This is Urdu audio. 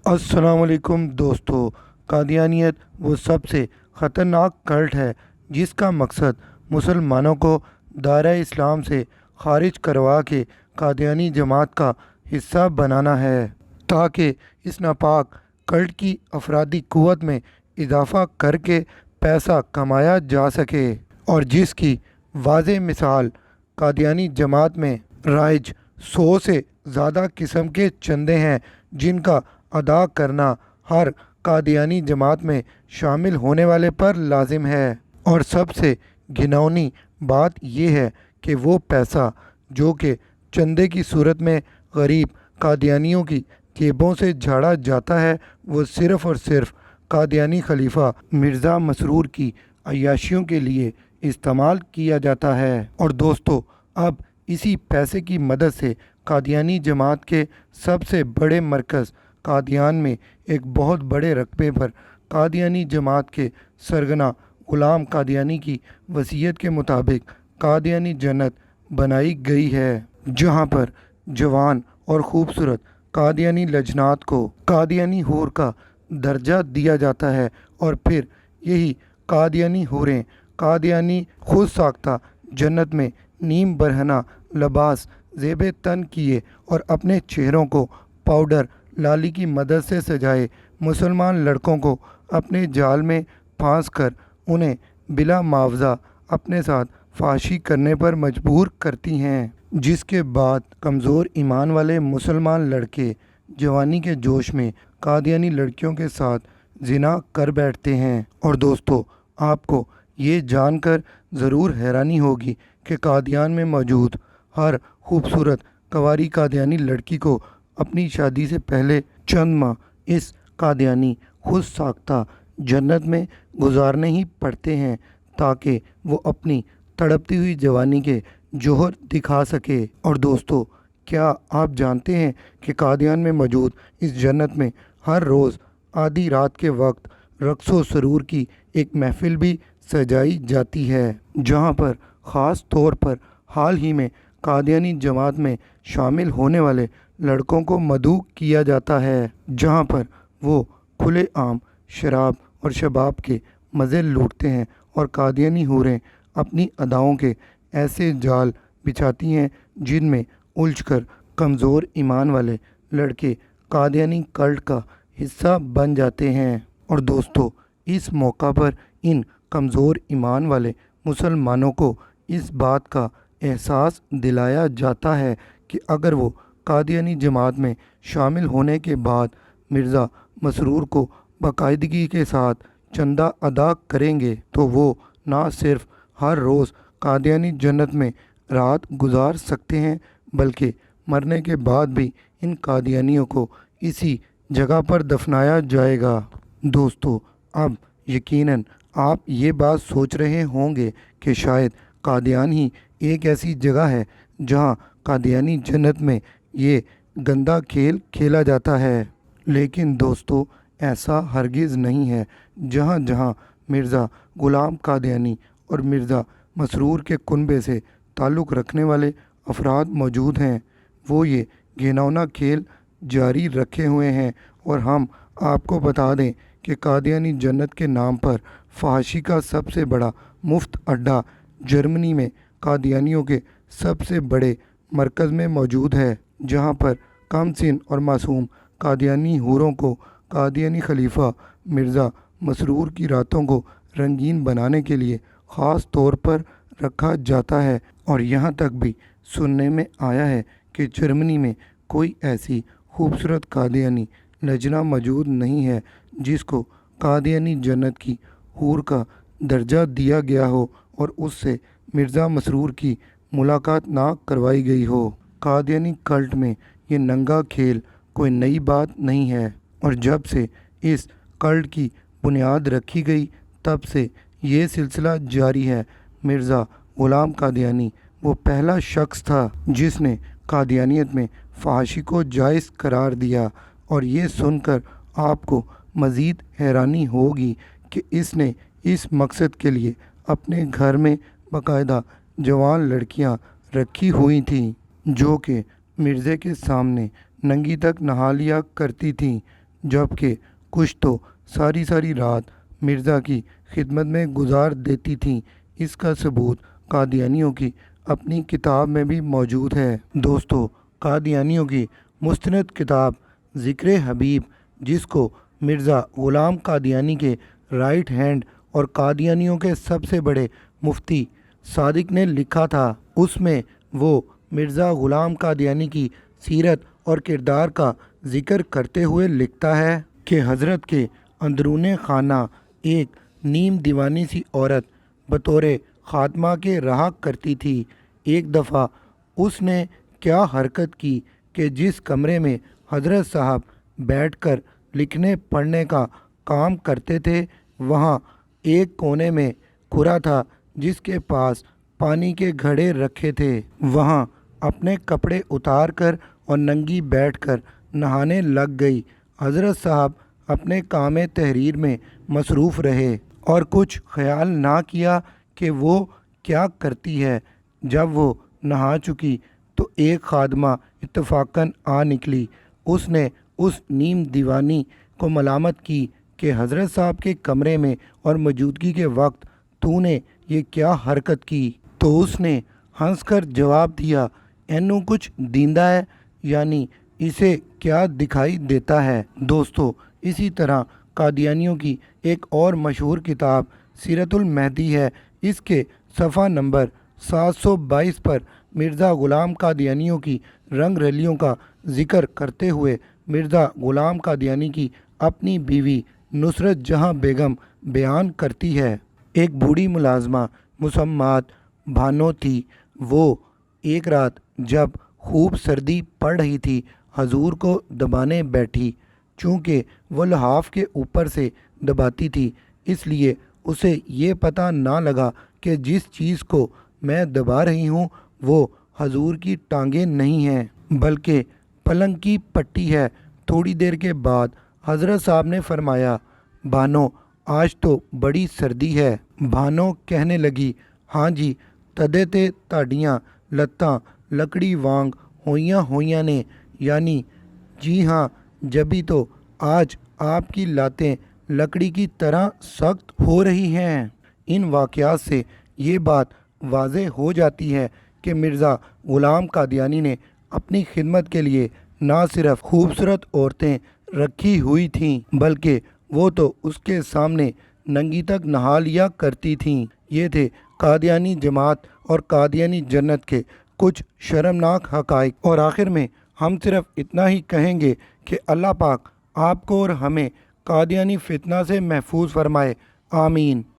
السلام علیکم دوستو، قادیانیت وہ سب سے خطرناک کلٹ ہے جس کا مقصد مسلمانوں کو دائرہ اسلام سے خارج کروا کے قادیانی جماعت کا حصہ بنانا ہے تاکہ اس ناپاک کلٹ کی افرادی قوت میں اضافہ کر کے پیسہ کمایا جا سکے، اور جس کی واضح مثال قادیانی جماعت میں رائج 100 سے زیادہ قسم کے چندے ہیں جن کا ادا کرنا ہر قادیانی جماعت میں شامل ہونے والے پر لازم ہے۔ اور سب سے گھناؤنی بات یہ ہے کہ وہ پیسہ جو کہ چندے کی صورت میں غریب قادیانیوں کی جیبوں سے جھاڑا جاتا ہے، وہ صرف اور صرف قادیانی خلیفہ مرزا مسرور کی عیاشیوں کے لیے استعمال کیا جاتا ہے۔ اور دوستو، اب اسی پیسے کی مدد سے قادیانی جماعت کے سب سے بڑے مرکز قادیان میں ایک بہت بڑے رقبے پر قادیانی جماعت کے سرگنا غلام قادیانی کی وصیت کے مطابق قادیانی جنت بنائی گئی ہے، جہاں پر جوان اور خوبصورت قادیانی لجنات کو قادیانی حور کا درجہ دیا جاتا ہے، اور پھر یہی قادیانی حوریں قادیانی خود ساختہ جنت میں نیم برہنہ لباس زیب تن کیے اور اپنے چہروں کو پاؤڈر لالی کی مدد سے سجائے مسلمان لڑکوں کو اپنے جال میں پھانس کر انہیں بلا معاوضہ اپنے ساتھ فحاشی کرنے پر مجبور کرتی ہیں، جس کے بعد کمزور ایمان والے مسلمان لڑکے جوانی کے جوش میں قادیانی لڑکیوں کے ساتھ زنا کر بیٹھتے ہیں۔ اور دوستو، آپ کو یہ جان کر ضرور حیرانی ہوگی کہ قادیان میں موجود ہر خوبصورت کنواری قادیانی لڑکی کو اپنی شادی سے پہلے چند ماہ اس قادیانی خود ساختہ جنت میں گزارنے ہی پڑتے ہیں تاکہ وہ اپنی تڑپتی ہوئی جوانی کے جوہر دکھا سکے۔ اور دوستو، کیا آپ جانتے ہیں کہ قادیان میں موجود اس جنت میں ہر روز آدھی رات کے وقت رقص و سرور کی ایک محفل بھی سجائی جاتی ہے، جہاں پر خاص طور پر حال ہی میں قادیانی جماعت میں شامل ہونے والے لڑکوں کو مدعو کیا جاتا ہے، جہاں پر وہ کھلے عام شراب اور شباب کے مزے لوٹتے ہیں، اور قادیانی حوریں اپنی اداؤں کے ایسے جال بچھاتی ہیں جن میں الجھ کر کمزور ایمان والے لڑکے قادیانی کلٹ کا حصہ بن جاتے ہیں۔ اور دوستو، اس موقع پر ان کمزور ایمان والے مسلمانوں کو اس بات کا احساس دلایا جاتا ہے کہ اگر وہ قادیانی جماعت میں شامل ہونے کے بعد مرزا مسرور کو باقاعدگی کے ساتھ چندہ ادا کریں گے تو وہ نہ صرف ہر روز قادیانی جنت میں رات گزار سکتے ہیں بلکہ مرنے کے بعد بھی ان قادیانیوں کو اسی جگہ پر دفنایا جائے گا۔ دوستو، اب یقیناً آپ یہ بات سوچ رہے ہوں گے کہ شاید قادیان ہی ایک ایسی جگہ ہے جہاں قادیانی جنت میں یہ گندا کھیل کھیلا جاتا ہے، لیکن دوستو، ایسا ہرگز نہیں ہے۔ جہاں جہاں مرزا غلام قادیانی اور مرزا مسرور کے کنبے سے تعلق رکھنے والے افراد موجود ہیں، وہ یہ گھناؤنا کھیل جاری رکھے ہوئے ہیں۔ اور ہم آپ کو بتا دیں کہ قادیانی جنت کے نام پر فحاشی کا سب سے بڑا مفت اڈہ جرمنی میں قادیانیوں کے سب سے بڑے مرکز میں موجود ہے، جہاں پر کم سن اور معصوم قادیانی حوروں کو قادیانی خلیفہ مرزا مسرور کی راتوں کو رنگین بنانے کے لیے خاص طور پر رکھا جاتا ہے۔ اور یہاں تک بھی سننے میں آیا ہے کہ جرمنی میں کوئی ایسی خوبصورت قادیانی لجنہ موجود نہیں ہے جس کو قادیانی جنت کی حور کا درجہ دیا گیا ہو اور اس سے مرزا مسرور کی ملاقات نہ کروائی گئی ہو۔ قادیانی کلٹ میں یہ ننگا کھیل کوئی نئی بات نہیں ہے، اور جب سے اس کلٹ کی بنیاد رکھی گئی تب سے یہ سلسلہ جاری ہے۔ مرزا غلام قادیانی وہ پہلا شخص تھا جس نے قادیانیت میں فحاشی کو جائز قرار دیا، اور یہ سن کر آپ کو مزید حیرانی ہوگی کہ اس نے اس مقصد کے لیے اپنے گھر میں باقاعدہ جوان لڑکیاں رکھی ہوئی تھیں جو کہ مرزے کے سامنے ننگی تک نہا لیا کرتی تھیں، جبکہ کچھ تو ساری ساری رات مرزا کی خدمت میں گزار دیتی تھیں۔ اس کا ثبوت قادیانیوں کی اپنی کتاب میں بھی موجود ہے۔ دوستو، قادیانیوں کی مستند کتاب ذکر حبیب، جس کو مرزا غلام قادیانی کے رائٹ ہینڈ اور قادیانیوں کے سب سے بڑے مفتی صادق نے لکھا تھا، اس میں وہ مرزا غلام قادیانی کی سیرت اور کردار کا ذکر کرتے ہوئے لکھتا ہے کہ حضرت کے اندرون خانہ ایک نیم دیوانی سی عورت بطور خاتمہ کے رہا کرتی تھی۔ ایک دفعہ اس نے کیا حرکت کی کہ جس کمرے میں حضرت صاحب بیٹھ کر لکھنے پڑھنے کا کام کرتے تھے، وہاں ایک کونے میں کھرا تھا جس کے پاس پانی کے گھڑے رکھے تھے۔ وہاں اپنے کپڑے اتار کر اور ننگی بیٹھ کر نہانے لگ گئی۔ حضرت صاحب اپنے کام تحریر میں مصروف رہے اور کچھ خیال نہ کیا کہ وہ کیا کرتی ہے۔ جب وہ نہا چکی تو ایک خادمہ اتفاقاً آ نکلی۔ اس نے اس نیم دیوانی کو ملامت کی کہ حضرت صاحب کے کمرے میں اور موجودگی کے وقت تو نے یہ کیا حرکت کی؟ تو اس نے ہنس کر جواب دیا، اینو کچھ دیندا ہے، یعنی اسے کیا دکھائی دیتا ہے۔ دوستو، اسی طرح قادیانیوں کی ایک اور مشہور کتاب سیرت المہدی ہے۔ اس کے صفحہ نمبر 722 پر مرزا غلام قادیانیوں کی رنگ رلیوں کا ذکر کرتے ہوئے مرزا غلام قادیانی کی اپنی بیوی نصرت جہاں بیگم بیان کرتی ہے۔ ایک بوڑھی ملازمہ مسمات بانو تھی۔ وہ ایک رات جب خوب سردی پڑ رہی تھی، حضور کو دبانے بیٹھی۔ چونکہ وہ لحاف کے اوپر سے دباتی تھی، اس لیے اسے یہ پتہ نہ لگا کہ جس چیز کو میں دبا رہی ہوں وہ حضور کی ٹانگیں نہیں ہیں بلکہ پلنگ کی پٹی ہے۔ تھوڑی دیر کے بعد حضرت صاحب نے فرمایا، بانو آج تو بڑی سردی ہے۔ بانو کہنے لگی، ہاں جی، تدے تے تاڑیاں لتاں لکڑی وانگ ہوئیاں ہوئیاں نے، یعنی جی ہاں، جبھی تو آج آپ کی لاتیں لکڑی کی طرح سخت ہو رہی ہیں۔ ان واقعات سے یہ بات واضح ہو جاتی ہے کہ مرزا غلام قادیانی نے اپنی خدمت کے لیے نہ صرف خوبصورت عورتیں رکھی ہوئی تھیں بلکہ وہ تو اس کے سامنے ننگی تک نہا لیا کرتی تھیں۔ یہ تھے قادیانی جماعت اور قادیانی جنت کے کچھ شرمناک حقائق۔ اور آخر میں ہم صرف اتنا ہی کہیں گے کہ اللہ پاک آپ کو اور ہمیں قادیانی فتنہ سے محفوظ فرمائے، آمین۔